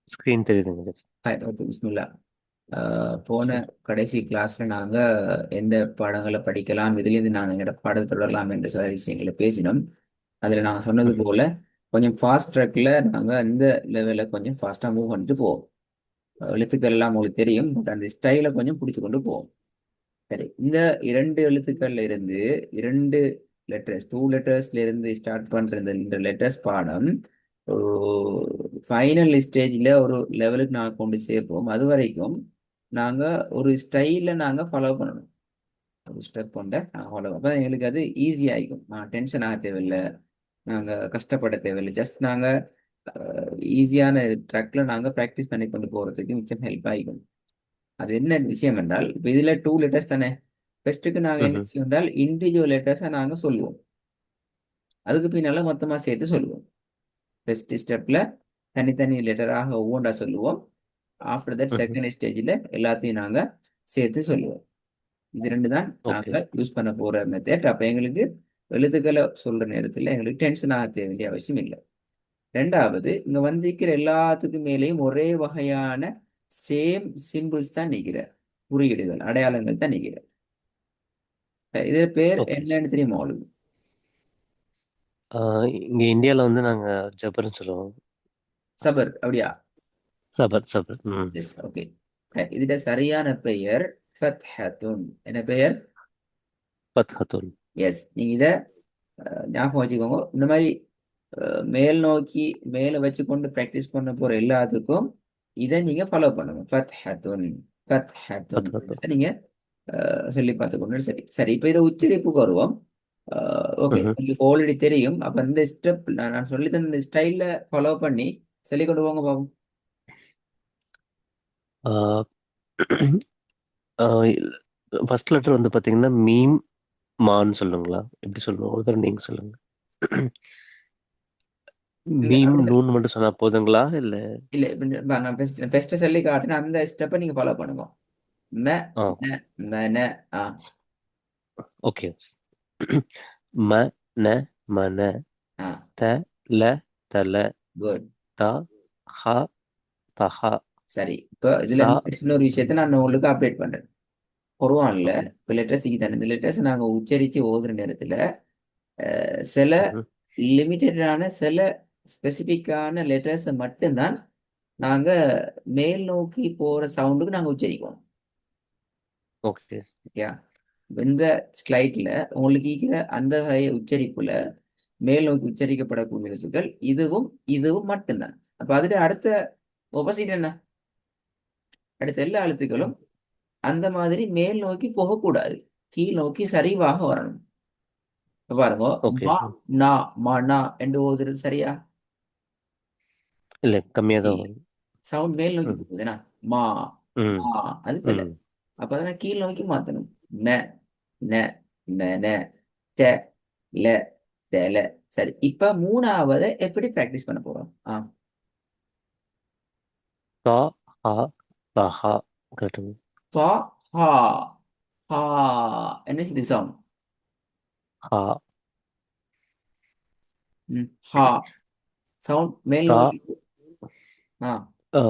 Screen தெரியுதுங்க. Okay, பிஸ்மில்லா. போன கடைசி கிளாஸ்ல நாங்க எந்த பாடங்களை படிக்கலாம், இதுலேருந்து நாங்கள் எங்களோட பாடத்தை தொடரலாம் என்ற சில விஷயங்களை பேசினோம். அதுல நாங்க சொன்னது ம்ஹும். போல கொஞ்சம் ஃபாஸ்ட் ட்ராக்ல நாங்க இந்த லெவல்ல கொஞ்சம் ஃபாஸ்டா மூவ் பண்ணிட்டு போவோம். எழுத்துக்கள் எல்லாம் உங்களுக்கு தெரியும், பட் அந்த ஸ்டைலை கொஞ்சம் பிடிச்சு கொண்டு போவோம். சரி, இந்த இரண்டு எழுத்துக்கள்ல இருந்து இரண்டு லெட்டர்ஸ், டூ லெட்டர்ஸ்ல இருந்து ஸ்டார்ட் பண்ற இந்த லெட்டர்ஸ் பாடம் ஒரு ஃபைனல் ஸ்டேஜ்ல ஒரு லெவலுக்கு நாங்கள் கொண்டு சேர்ப்போம். அது வரைக்கும் நாங்க ஒரு ஸ்டைல நாங்க ஃபாலோ பண்ணணும். ஒரு ஸ்டெப் கொண்ட நாங்கள் ஃபாலோ அப்போ எங்களுக்கு அது ஈஸி ஆகிக்கும். நான் டென்ஷன் ஆக தேவையில்லை, நாங்க கஷ்டப்பட தேவையில்லை. ஜஸ்ட் நாங்க ஈஸியான ட்ராக்ல நாங்க ப்ராக்டிஸ் பண்ணி கொண்டு போறதுக்கு மிச்சம் ஹெல்ப் ஆகிக்கும். அது என்ன விஷயம் என்றால், இப்போ இதுல டூ லெட்டர்ஸ் தானே. ஃபர்ஸ்ட்டுக்கு நாங்க என்ன ம்ஹும். செய்வோம் என்றால் இண்டிவிஜுவல் லெட்டர்ஸை நாங்க சொல்லுவோம். அதுக்கு பின்னால மொத்தமா சேர்த்து சொல்லுவோம். ஃபர்ஸ்ட் ஸ்டெப்ல தனித்தனி லெட்டராக ஒவ்வொன்றா சொல்லுவோம். ஆஃப்டர் தட் ம்ஹும். செகண்ட் ஸ்டேஜில் எல்லாத்தையும் நாங்க சேர்த்து சொல்லுவோம். இது ரெண்டு தான் ஓகே. நாங்க யூஸ் பண்ண போற மெத்தட். அப்ப எங்களுக்கு எழுத்துக்களை சொல்ற நேரத்துல எங்களுக்கு டென்ஷன் ஆக வேண்டிய அவசியம் இல்லை. ரெண்டாவது, இங்க வந்திருக்கிற எல்லாத்துக்கும் மேலேயும் ஒரே வகையான சேம் சிம்பிள்ஸ் தான் நிக்கிற, குறியீடுகள், அடையாளங்கள் தான் நிக்கிற. இது பேர் ஓகே. என்னன்னு தெரியுமா உங்களுக்கு? இங்க இந்தியால வந்து நாங்க ஜபர்னு சொல்லுவோம். சபர், அப்படியா? சபர் சபர். ம். S, okay. இதுட சரியான பெயர் ஃபத்ஹத்துன். என்ன பெயர்? பத்ஹத்துன். எஸ். நீங்க இத ஞாபகம் வச்சுக்கோங்க. இந்த மாதிரி மேல் நோக்கி மேல வச்சு கொண்டு ப்ராக்டிஸ் பண்ண போற எல்லாத்துக்கும் இதை நீங்க ஃபாலோ பண்ணுங்க. ஃபத்ஹத்துன், ஃபத்ஹத்துன். பத்ஹத்துன். நீங்க சொல்லி பார்த்துக்கொண்டு சரி. சரி, இப்போ இதை உச்சரிப்புக்கு வருவோம். ஓகே, ம்ஹும். உங்களுக்கு ஆல்ரெடி தெரியும். அப்ப இந்த ஸ்டெப் நான் சொல்லி தந்த இந்த ஸ்டைல்ல ஃபாலோ பண்ணி சொல்லி கொண்டு போங்க பாப்போம். ஃபர்ஸ்ட் லெட்டர் வந்து பாத்தீங்கன்னா மீம் மான்னு சொல்லுங்களா? எப்படி சொல்லணும்? ஒரு தடவை நீங்க சொல்லுங்க. இல்ல மீம் அப்படி சொல்லி நூன் மட்டும் சொன்னா போதுங்களா இல்ல? இல்ல, இப்ப நான் பெஸ்ட் சொல்லி காட்டுறேன், அந்த ஸ்டெப்பை நீங்க ஃபாலோ பண்ணுங்க. ம, ஆ. ந, மன. ஆ. ஓகே. ம ந மன. ஆ. த ல தல. குட். த ஹ தஹ. சரி, இப்போ இதுல ச. இன்னொரு விஷயத்தை நான் உங்களுக்கு அப்டேட் பண்றேன். குர்ஆன்ல ஓகே. இப்போ லெட்டர்ஸ் தானே, இந்த லெட்டர்ஸ் நாங்க உச்சரிச்சு ஓதுற நேரத்துல சில ம்ஹும். லிமிட்டடான சில ஸ்பெசிபிக்கான லெட்டர்ஸை மட்டும்தான் நாங்க மேல் நோக்கி போற சவுண்டுக்கு நாங்க உச்சரிப்போம். ஓகே. ஓகே, இந்த ஸ்லைட்ல உங்களுக்கு இருக்கிற அந்த வகை உச்சரிப்புல மேல் நோக்கி உச்சரிக்கப்படக்கூடிய எழுத்துக்கள் இதுவும் இதுவும் மட்டும்தான். அப்ப அதுல அடுத்த ஒப்போசிட் என்ன? அடுத்த எல்லா எழுத்துக்களும் அந்த மாதிரி மேல் நோக்கி போகக்கூடாது, கீழ் நோக்கி சரிவாக வரணும். இப்ப பாருங்க, ஓகே. மா, நா, மா, நா என்று ஓதுறது சரியா? இல்ல, கம்மியா தான் இல்ல, வரும். சவுண்ட் மேல் நோக்கி ம். போகுதுன்னா மா, ம். மா, அது பிள்ளை. ம். அப்ப அதெல்லாம் கீழ் நோக்கி மாத்தணும். ம, ந, ம, ந, த, ல, தல. சரி, இப்ப மூணாவது எப்படி பிராக்டிஸ் பண்ண போறோம்? த ஹ தஹ. கரெக்டுங்க. தா, ஹா. ஹா, என்ன இது சவுண்ட்? ஹ. ஹா, சவுண்ட் மேல் த. நோக்கி. ஆ. ஆ,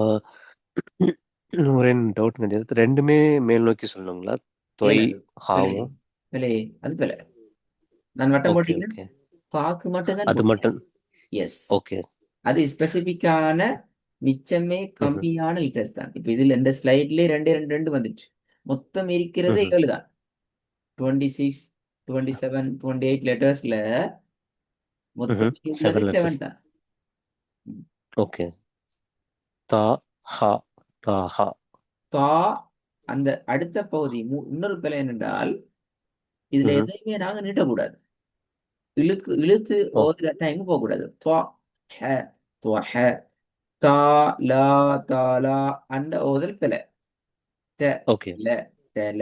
ஒரே டவுட்ங்க. இது ரெண்டுமே மேல் நோக்கி சொல்லணுங்களா? தொய் ஏனது பிள்ளை, ஹாவும். பிள்ளை, அது பிள்ளை. நான் வட்டம் ஓகே. போட்டிக்கிறேன். ஓகே. பாக்கு மட்டும்தான் அது போட்டேன். மட்டும். எஸ். ஓகே. அது ஸ்பெசிபிக்கான மிச்சமே ம்ஹும். கம்மியான லிட்டர்ஸ் தான். இப்ப இதுல இந்த ஸ்லைட்லயே ரெண்டு ரெண்டு ரெண்டு வந்துச்சு. மொத்தம் இருக்கிறது ம்ஹும். 7 தான். 26, 27, 28 லெட்டர்ஸ்ல மொத்தம் ம்ஹும். இருக்கிறது 7 7 லெட்டர்ஸ். தான். ம். ஓகே. த ஹ தஹ. தா, அந்த அடுத்த பகுதி இன்னொரு பிழை என்னென்றால், இதுல ம்ஹும். எதையுமே நாங்க நீட்டக்கூடாது. இழுத்து ஓ. ஓதுற டைம் போகக்கூடாது. துவா, ஹ, துவா, ஹ, தா, லா, தாலா, அந்த ஓதல் பிழை. த, ஓகே. ல, தல,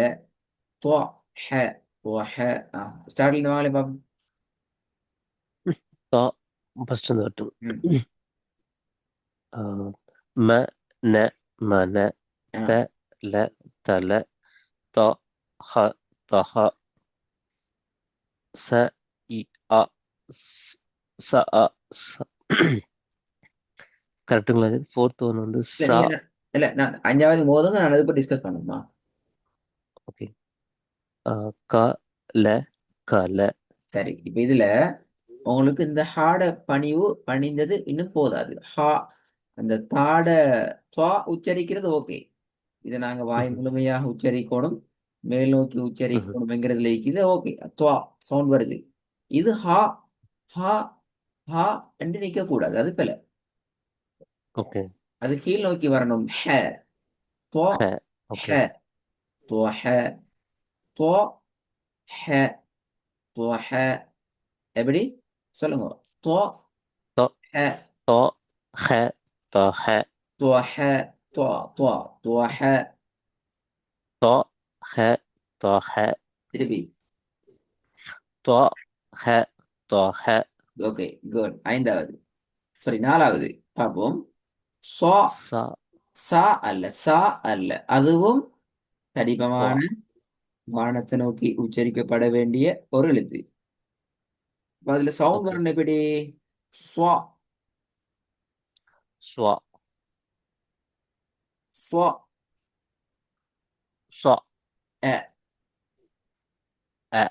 துவா, ஹ, துவா, ஹ. ஸ்டார்ட்ல இருந்து வாங்களே பாப்போம். த ஃபர்ஸ்ட் இந்த வரட்டும். ம். ஆ, ம ந மன. ஆ. த ல தல. த ஹ தஹ. ச இ அ ஸ் ச அ ச கரெக்ட்டுங்களா இது? ஃபோர்த் ஒன் வந்து இல்ல சா. நீங்க இல்ல நான் அஞ்சாவது மோதுங்க நான் அதை பத்தி டிஸ்கஸ் பண்ணுமா? ஓகே. க ல கல. சரி இப்ப இதுல உங்களுக்கு இந்த ஹாட பணிவு பணிந்தது இன்னும் போதாது. ஹா அந்த தாட துவா உச்சரிக்கிறது ஓகே. இதை நாங்க வாய் ம்ஹும். முழுமையாக உச்சரிக்கணும், மேல் நோக்கி ம்ஹும். உச்சரிக்கணும்ங்கிறதுல இருக்குது ஓகே. துவா சவுண்ட் வருது. இது ஹா ஹா ஹா என்று நிக்க கூடாது, அது பிழை. ஓகே. அது கீழ் நோக்கி வரணும். ஹ துவா ஹ. ஹ ஓகே. துவா ஹ துவா ஹ துவா ஹ. எப்படி சொல்லுங்க? துவா தொ ஹ தொ ஹ தொ ஹ துவா ஹ துவா துவா துவா ஹ. தொ ஹ தொ ஹ திருப்பி. தொ ஹ தொ ஹ ஓகே குட். ஐந்தாவது, சாரி நாலாவது பார்ப்போம். சா சா சா அல்ல, சா அல்ல, அதுவும் வா தடிப்பமான வானத்தை நோக்கி உச்சரிக்கப்பட வேண்டிய ஒரு எழுத்து. அப்ப அதுல சவுண்ட் ஓகே. வரணும் எப்படி? ஸ்வா ஸ்வா ஸ்வா ஸ்வா அ அ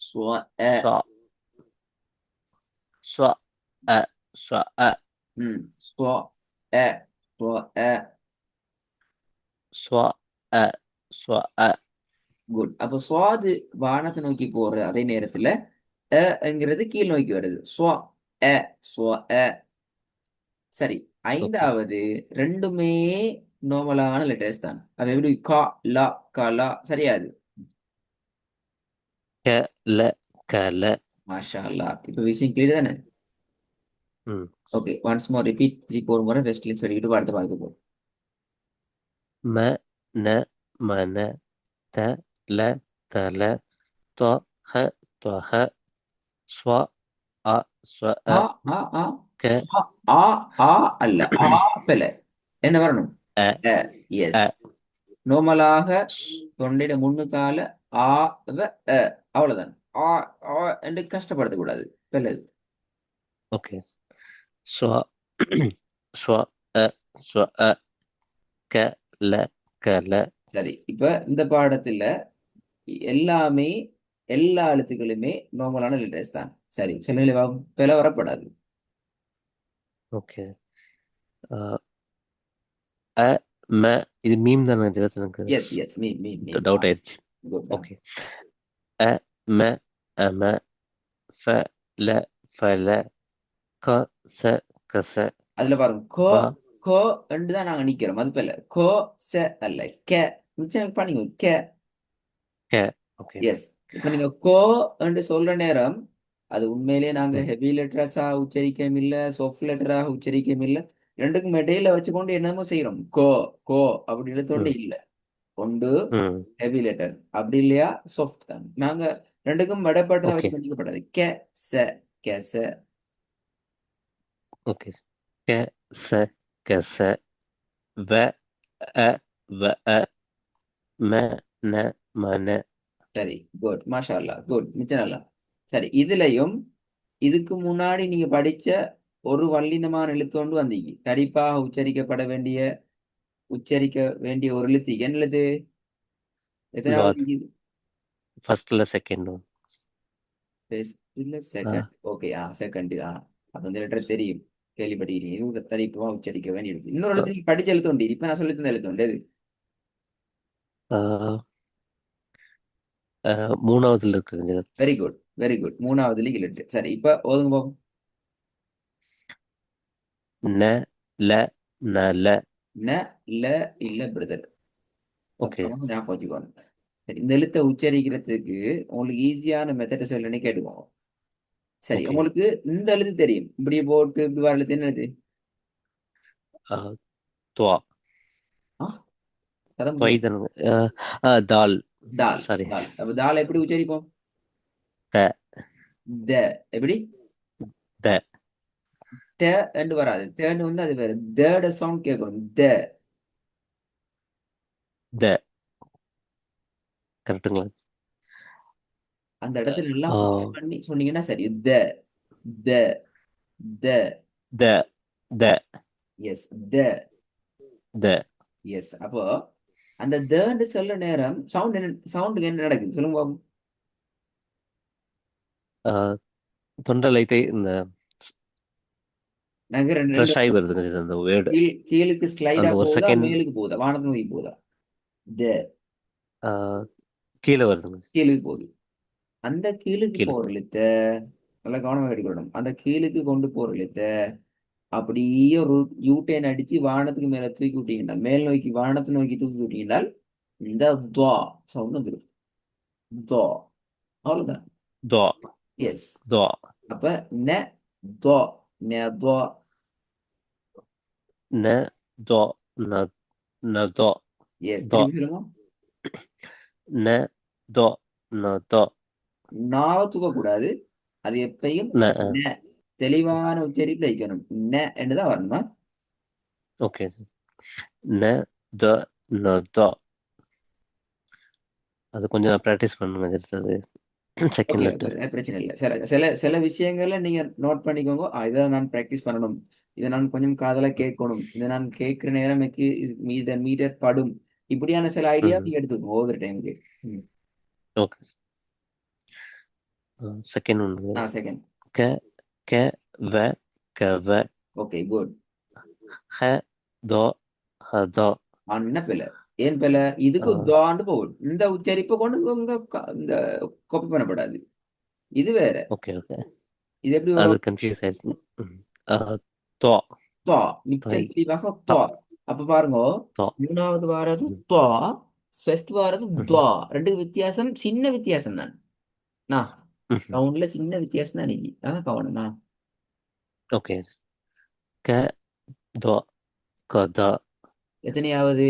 ஸ்வா அ. ஸ்வா ஸ்வா அ ஸ்வா அ ஸ்வா அ ஸ்வா அ. ஸ்வா அ ஸ்வா அ. குட். அப்ப சுவாது வானத்தை நோக்கி போறது, அதே நேரத்துல ங்கிறது கீழ் நோக்கி வருது. ஸ்வா அ ஸ்வா அ. சரி. ஓகே. ஐந்தாவது ரெண்டுமே நார்மலான லெட்டர்ஸ் தான். அது எப்படி கா லா கா லா சரியாது. க ல கல. மாஷா அல்லா. இப்ப விஷயம் கிளியர் தானே? ம். ஓகே ஒன்ஸ் மோர் ரிப்பீட் 3 4 முறை வெஸ்ட்லின்னு சொல்லிட்டு அடுத்த பாடத்துக்கு போகும். ம ந மன த ல தல தொ ஹ தொ ஹ ஸ்வா அ ஸ்வ அ ஆ ஆ ஆ க ஸ்வா, ஆ ஆ அல்ல, ஆ பில என்ன வரணும்? அ எஸ். அ நார்மலாக ஸ்- தொண்டையில முன்னுக்கால ஆ வ அ அவ்வளவுதான். ஆ ஆ என்று கஷ்டப்படுத்த கூடாது. பிள்ளை. ஓகே. ஸ்வா ஸ்வா அ ஸ்வ அ க ல கல. சரி இப்ப இந்த பாடத்துல எல்லாமே எல்லா எழுத்துக்களுமே நார்மலான லெட்டர்ஸ் தான். சரி சில பில வரப்படாது. ஓகே. அ ம இது மீம் தானே? இது எனக்கு எஸ் எஸ் மீ மீ மீ. டவுட் ஆயிடுச்சு. குட். ஓகே. அ ம அம ஃப ல ஃபல க ச கச அதுல பாருங்க கோ வ கோ ரெண்டு தான் நாங்க நிக்கிறோம், அது பில. கோ ச அல்ல கே. மிச்சம் பண்ணிங்க கே. க. ஓகே. எஸ். இப்ப நீங்க கோ என்று சொல்ற நேரம் அது உண்மையிலேயே நாங்க ம். ஹெவி லெட்டர்ஸா உச்சரிக்கவும் இல்ல, சாஃப்ட் லெட்டராக உச்சரிக்கவும் இல்ல. ரெண்டுக்கும் இடையில வச்சுக்கொண்டு என்னமோ செய்யறோம். கோ கோ அப்படி எழுத்தோண்டு ம். இல்ல. ஒன்று ம். ஹெவி லெட்டர், அப்படி இல்லையா சாஃப்ட் தான். நாங்க ரெண்டுக்கும் இடைப்பட்டதை ஓகே. வச்சு பண்ணிக்கப்படாது. கே ச கே ச. ஓகே. க ச கச வ அ வ அ ம ந மன. சரி குட் மாஷா அல்லா. குட் மிச்சம் நல்லா. சரி இதுலயும் இதுக்கு முன்னாடி நீங்க படிச்ச ஒரு வல்லினமான எழுத்து கொண்டு வந்தீங்க, தடிப்பாக உச்சரிக்க வேண்டிய ஒரு எழுத்து. என்ன எழுத்து? எத்தனாவது லாத். இது? ஃபர்ஸ்ட்ல செகண்ட் ஒன். ஃபர்ஸ்ட்ல ஆ. செகண்ட். Okay second. அப்ப இந்த லெட்டர் தெரியும், கேள்விப்பட்டிருக்கீங்க. இது தடிப்பா உச்சரிக்க வேண்டிய எழுத்து. இன்னொரு க- எழுத்து நீங்க படிச்ச எழுத்து உண்டு, இப்ப நான் சொல்லி தந்த எழுத்து உண்டு. ஆ, மூணாவதுல இருக்குங்க. Very good very good. மூணாவது லீக் லெட்டர். சரி இப்ப ஓதுங்க பாப்போம். ந ல ந ல. ந ல இல்ல பிரதர். ஓகே. ஞாபகம் வச்சுக்கோங்க. சரி இந்த எழுத்தை உச்சரிக்கிறதுக்கு உங்களுக்கு ஈஸியான மெத்தட் சொல்லணும்னு கேட்டுக்கோங்க. சரி ஓகே. உங்களுக்கு இந்த எழுத்து தெரியும், இப்படி போட்டு இப்படி வர எழுத்து என்ன எழுத்து? ஆ, துவா. ஆ கதம் துவை புரியல. தானுங்க. தால். தால். சாரி. தால். அப்ப தால் எப்படி உச்சரிப்போம்? த த. எப்படி? த ட என்று வராது. தேன்னு வந்து அது வேற. தேட சவுண்ட் கேட்கணும். த. த கரெக்டுங்களா? அந்த இடத்துல நல்லா ஃபிக்ஸ் uh, பண்ணி சொன்னீங்கன்னா சரி. த த த the, the, எஸ் த the, எஸ். அப்போ அந்த தேன்னு சொல்ல நேரம் சவுண்டுக்கு என்ன நடக்குது சொல்லுங்க பாப்போம். uh, தொண்டை லைட்டை இந்த நாங்க ரெண்டு ரெண்டு ஃப்ரெஷ் ஆகி வருதுங்க அந்த வேர்டு. கீழுக்கு ஸ்லைடா அந்த ஒரு போகுதா செகண்ட் மேலுக்கு போகுதா வானத்து நோக்கி போகுதா? த கீழே வருதுங்க. கீழுக்கு போகுது. அந்த கீழுக்கு கீழே. போற எழுத்த நல்லா கவனமா கடிக்கணும். அந்த கீழுக்கு கொண்டு போற எழுத்த அப்படியே ஒரு யூட்டேன் அடிச்சு வானத்துக்கு மேல தூக்கி விட்டீங்கன்னா, மேல் நோக்கி வானத்தை நோக்கி தூக்கி விட்டீங்கன்னா இந்த துவா சவுண்ட் வந்துடும். துவா அவ்வளவுதான். dwa, yes. dwa, அப்ப ந துவா ந துவா. ne, dwa, na, na, dwa, yes, dwa, திருப்பி சொல்லுங்க. ne, dwa, na, dwa, நான் தூக்க கூடாது. அது எப்பயும் ne, ந தெளிவான உச்சரிப்புல வைக்கணும். ந என்றுதான் வரணுமா? Okay. ne, the, na, dwa. அது கொஞ்சம் ப்ராக்டிஸ் பண்ணுங்க அடுத்தது செகண்ட் ஓகே, லெட்டர். பிரச்சனை இல்லை. சில சில சில விஷயங்களை நீங்க நோட் பண்ணிக்கோங்க. இதை நான் ப்ராக்டிஸ் பண்ணணும், இதை நான் கொஞ்சம் காதல கேட்கணும், இதை நான் கேட்கிற நேரம் எனக்கு இதன் மீட்டர் படும். இப்படியான சில ஐடியா ம் நீங்க எடுத்துக்கோங்க ஒவ்வொரு டைமுக்கு. ஓகே. செகண்ட் ஒன்று செகண்ட். க க வ க வ ஓகே, குட். ஹ தோ ஹ தோ. அண்ண பிள்ளை. ஏன் பிள்ளை? இதுக்கு தாண்டு போகும். இந்த உச்சரிப்பை கொண்டு இந்த காப்பி பண்ணப்படாது. இது வேற. Okay okay. இது எப்படி அது வரும்? கன்ஃபியூஸ் ஆயிடுச்சு. தோ துவா தை மிச்சம் தெளிவாக தா துவா. அப்ப பாருங்க, தோ. மூணாவது வாரது ம், துவா, ஃபர்ஸ்ட் வாரது ம், துவா. ரெண்டு வித்தியாசம், சின்ன வித்தியாசம் தான். நான் ம். சவுண்ட்ல சின்ன வித்தியாசம் தான் இன்னைக்கு. அதான் கவனமா. ஓகே. க தோ க தா. எத்தனையாவது?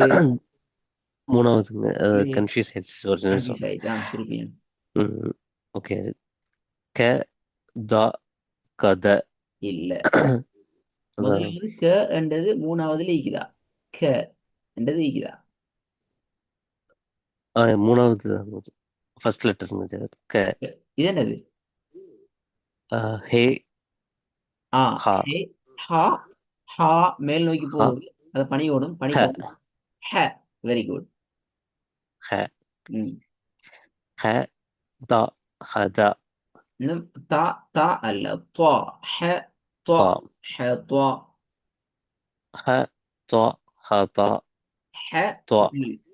மூணாவதுங்க. கன்ஃபியூஸ் ஆயிடுச்சு ஒரு நிமிஷம். கன்ஃபியூஸ் ஆயிட்டா திருப்பியும். ஓகே. க தா க த. இல்ல, அதான். முதலாவது க என்றது மூணாவதுல ஈக்குதா? க என்றது ஈக்குதா? மூணாவது ஃபர்ஸ்ட் லெட்டருங்க. க இது என்னது? ஹே ஆ ஹா ஹே ஹா. ஹா மேல் நோக்கி ஹா போகுது. அதை பணியோடும் ஹ பணிக்கோடும். ஹ. Very good. ஹ ம். ஹ தா ஹ தா. இன்னும் தா. தா அல்ல, துவா. ஹ துவா. தா ஹ துவா. ஹ தா ஹ தா ஹ. தா.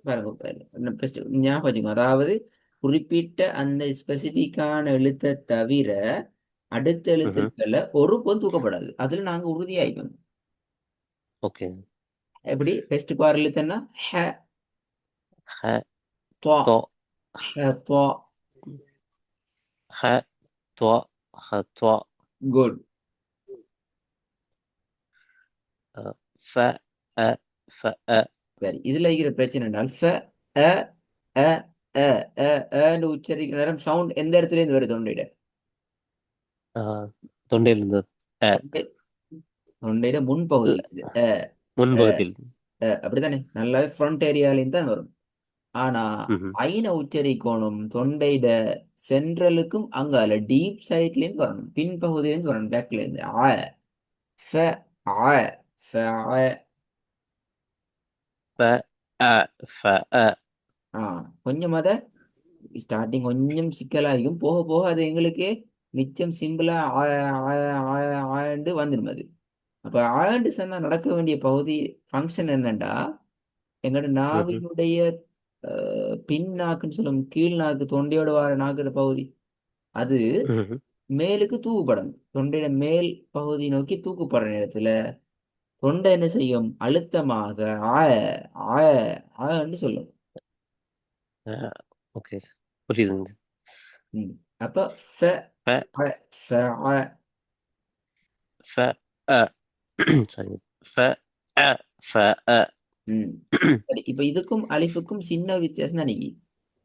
பாருங்க பாருங்க. இன்னும் first ஞாபகம் வச்சுக்கோங்க. அதாவது குறிப்பிட்ட அந்த ஸ்பெசிபிக்கான எழுத்தை தவிர அடுத்த ம்ஹும். எழுத்துக்களை ஒரு பொது தூக்கப்படாது. அதுல நாங்க உறுதியாயிக்கணும். ஓகே. எப்படி ஃபர்ஸ்ட் பார் எழுத்து என்ன? ஹ ஹ துவா. தோ ஹ துவா. ஹ தோ ஹ தோ. குட். ஃப அ ஃப அ. சரி, இதுல இருக்கிற பிரச்சனை என்றால் ஃப அ அ அ அ அன்னு உச்சரிக்கிற நேரம் சவுண்ட் எந்த இடத்துல இருந்து வருது தொண்டையிட? தொண்டையில இருந்து அ. தொண்டை தொண்டையிட முன்பகுதியில் இது அ அ முன்பகுதியில். அப்படித்தானே? நல்லாவே ஃப்ரண்ட் ஏரியாலையும் தான் வரும். ஆனா ம்ஹும். ஐன உச்சரிக்கணும் தொண்டையிட சென்ட்ரலுக்கும் அங்கால டீப் சைட்ல இருந்து வரணும், பின்பகுதியில இருந்து வரணும், பேக்ல இருந்து. ஆ ஃப ஆ ஃப ஆ. ஃப அ ஃப அ. ஆ கொஞ்சம் அத ஸ்டார்டிங் கொஞ்சம் சிக்கலாகும், போக போக அது எங்களுக்கு மிச்சம் சிம்பிளா ஆண்டு வந்துடும் அது. அப்ப ஆண்டு சொன்னா நடக்க வேண்டிய பகுதி ஃபங்க்ஷன் என்னண்டா, எங்களோட ம்ஹும். நாவினுடைய பின் நாக்குன்னு சொல்லும், கீழ் நாக்கு, தொண்டையோட வர நாக்கோட பகுதி, அது ம்ஹும். மேலுக்கு தூக்குப்படணும். தொண்டையோட மேல் பகுதி நோக்கி தூக்குப்படுற நேரத்துல தொண்டை என்ன செய்யும்? அழுத்தமாக ஆய ஆய ஆயன்னு சொல்லும். அ, ஓகே. புரியுதுங்க. ம். அப்ப ஃப ஃப அ, ஃப அ. ஃப அ. சாரி. ஃப அ ஃப அ. ம். சரி, இப்ப இதுக்கும் அலிஃபுக்கும் சின்ன வித்தியாசம் தான் நீங்க.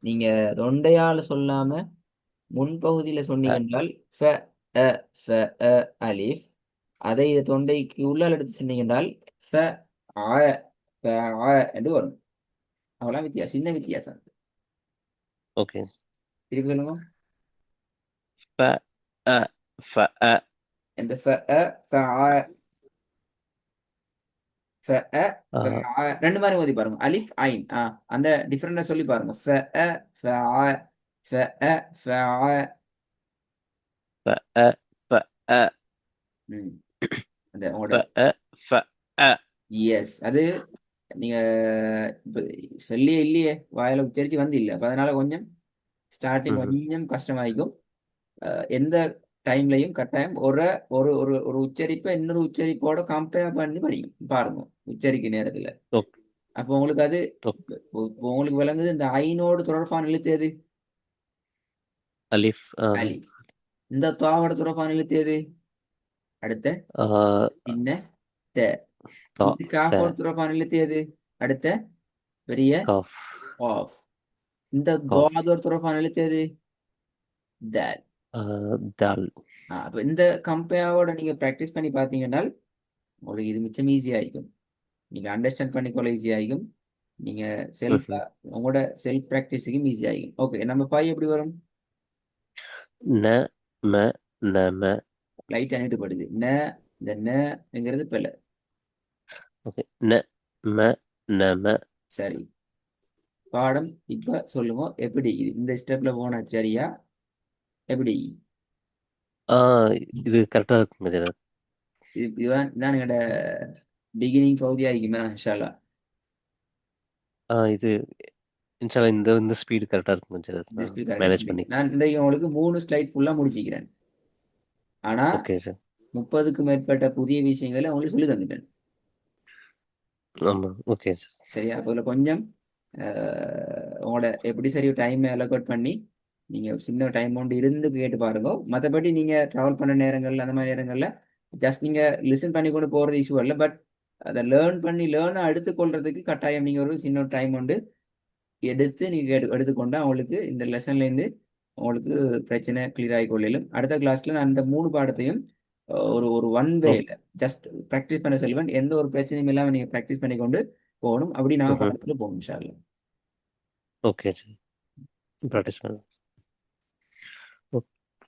நீங்க தொண்டையால சொல்லாம முன்பகுதியில சொன்னீங்க அ. என்றால் ஃப அ ஃப அ அலிஃப். அதை இதை தொண்டைக்கு உள்ளால் எடுத்து சொன்னீங்க என்றால் ஃப ஆ ஃப ஆ என்று வரும். அவ்வளவு வித்தியாசம், சின்ன வித்தியாசம். ஓகே. திருப்பி சொல்லுங்க. ஃப அ ஃப அ இந்த ஆ, ரெண்டு மாதிரி ஓதி பாருங்க. அலிஃப் ஐன் அந்த டிஃபரெண்டா சொல்லி பாருங்க. ஃப ஃப அ ஃப அ ம். அந்த ஃப உங்களோட அ ஃப அ எஸ் அது நீங்க இப்ப சொல்லியே இல்லையே, வாயில உச்சரிச்சு வந்து இல்லை. அப்ப அதனால கொஞ்சம் ஸ்டார்டிங் ம்ஹ்ம். கொஞ்சம் கஷ்டமாயிக்கும். எந்த டைம்லையும் கட்டாயம் ஒரு ஒரு ஒரு ஒரு உச்சரிப்பை இன்னொரு உச்சரிப்போட கம்பேர் பண்ணி படிக்கும் பாருங்க உச்சரிக்க நேரத்துல. ஓக் அப்போ உங்களுக்கு அது ஓக் இப்போ உங்களுக்கு விளங்குது. இந்த ஐனோடு தொடர்பான எழுத்து எது? அலிஃப் அலி. இந்த தாவோட தொடர்பான எழுத்து எது? அடுத்த ஆ, பின்ன த. தா இது த காஃபோட தொடர்பான எழுத்து எது? அடுத்த பெரிய காஃப் ஆஃப். இந்த காஃப் தாதோட தொடர்பான எழுத்து எது? தல். ஆ, தால் அப்ப இந்த கம்பேரோட நீங்க பிராக்டிஸ் பண்ணி பார்த்தீங்கன்னா உங்களுக்கு இது மிச்சம் ஈஸியா இருக்கும். நீங்க அண்டர்ஸ்டாண்ட் பண்ணிக்கொள்ள ஈஸியா இருக்கும். நீங்க செல்ஃபா ம்ஹ்ம். உங்களோட செல்ஃப் பிராக்டிஸுக்கும் ஈஸியா இருக்கும். ஓகே, நம்ம 5 எப்படி வரும்? ந ம நம லைட் அணிட்டுப்படுது. இந்த நங்கிறது பிள்ளை. ஓகே ந ம நம சரி, பாடம் இப்ப சொல்லுங்க. எப்படி இந்த ஸ்டெப்ல போனா சரியா? எப்படி? ஆ இது கரெக்டா இருக்குங்க ஜெனரல். இதுதான் எங்களோட பிகினிங் பகுதியா இருக்குமே இன்ஷால்லா. இது இன்ஷால்லா இந்த இந்த ஸ்பீடு கரெக்டா இருக்குங்க ஜெனரல். இந்த நான் ஸ்பீட் கரெக்டா மேனேஜ் சொல்லி பண்ணிக்கிறேன். நான் இன்றைக்கு உங்களுக்கு 3 ஸ்லைட் ஃபுல்லா முடிச்சிக்கிறேன். ஆனா ஓகே சார். 30க்கும் மேற்பட்ட புதிய விஷயங்களை உங்களுக்கு சொல்லி தந்துட்டேன். ஆமா. Okay sir. சரியா? அதுல கொஞ்சம் உங்களோட எப்படி சரி டைம் அலோகேட் பண்ணி நீங்க சின்ன டைம் ஒன்று இருந்து கேட்டு பாருங்க. மற்றபடி நீங்க டிராவல் பண்ண நேரங்கள்ல அந்த மாதிரி நேரங்கள்ல ஜஸ்ட் நீங்க லிசன் பண்ணி கொண்டு போறது இஷ்யூ இல்லை. பட் அதை லேர்ன் பண்ணி லேர்னை எடுத்துக்கொள்றதுக்கு கட்டாயம் நீங்க ஒரு சின்ன டைம் உண்டு எடுத்து நீங்க எடுத்துக்கொண்டா உங்களுக்கு இந்த லெசன்ல இருந்து உங்களுக்கு பிரச்சனை கிளியர் ஆகி கொள்ளும். அடுத்த கிளாஸ்ல நான் இந்த 3 பாடத்தையும் ஒரு ஒரு ஒன் ஓ வேல ஜஸ்ட் ப்ராக்டிஸ் பண்ண செல்வன். எந்த ஒரு பிரச்சனையும் இல்லாம நீங்க ப்ராக்டிஸ் பண்ணி கொண்டு போகணும். அப்படி நாங்க ம்ஹ்ம். பாடத்துல போகணும் இன்ஷா அல்லாஹ். Okay sir. ப்ராக்டிஸ் பண்ணலாம்.